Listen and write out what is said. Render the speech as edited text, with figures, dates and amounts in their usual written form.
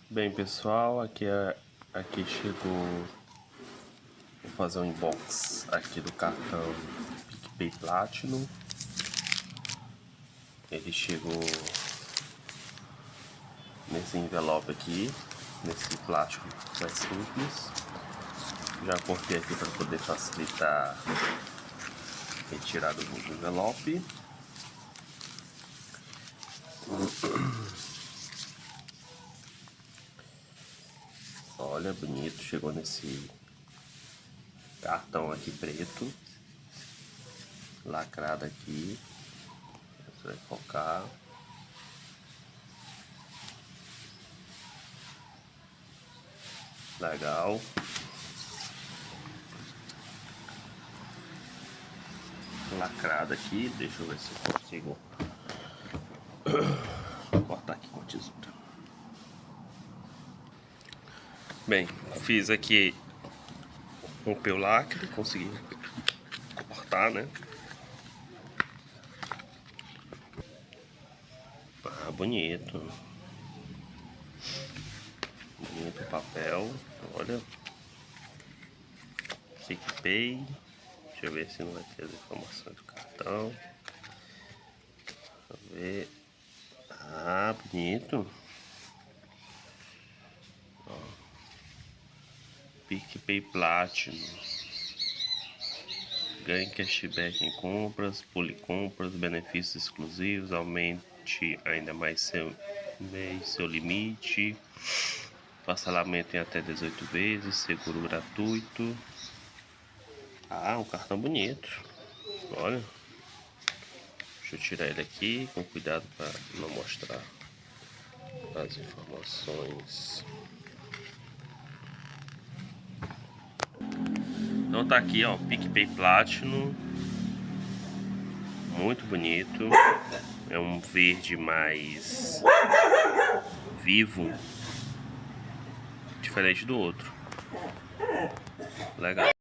Bem, pessoal, aqui chegou. Vou fazer um inbox aqui do cartão PicPay Platinum. Ele chegou nesse envelope aqui, nesse plástico mais simples. Já cortei aqui para poder facilitar a retirada do envelope. Olha, bonito, chegou nesse cartão aqui preto, lacrado aqui. Você vai focar. Legal. Lacrado aqui, deixa eu ver se eu consigo cortar aqui com a tesoura. Bem, fiz aqui rompeu o lacre, consegui cortar, né? Ah, bonito. Bonito o papel, olha. PicPay. Deixa eu ver se não vai ter as informações do cartão. Deixa eu ver. Ah, bonito. Ó. PicPay Platinum. Ganhe cashback em compras, policompras, benefícios exclusivos, aumente ainda mais seu mês, seu limite, parcelamento em até 18 vezes, seguro gratuito. Ah, um cartão bonito. Olha. Deixa eu tirar ele aqui com cuidado para não mostrar as informações. Então tá aqui, ó, PicPay Platinum. Muito bonito. É um verde mais vivo, diferente do outro. Legal.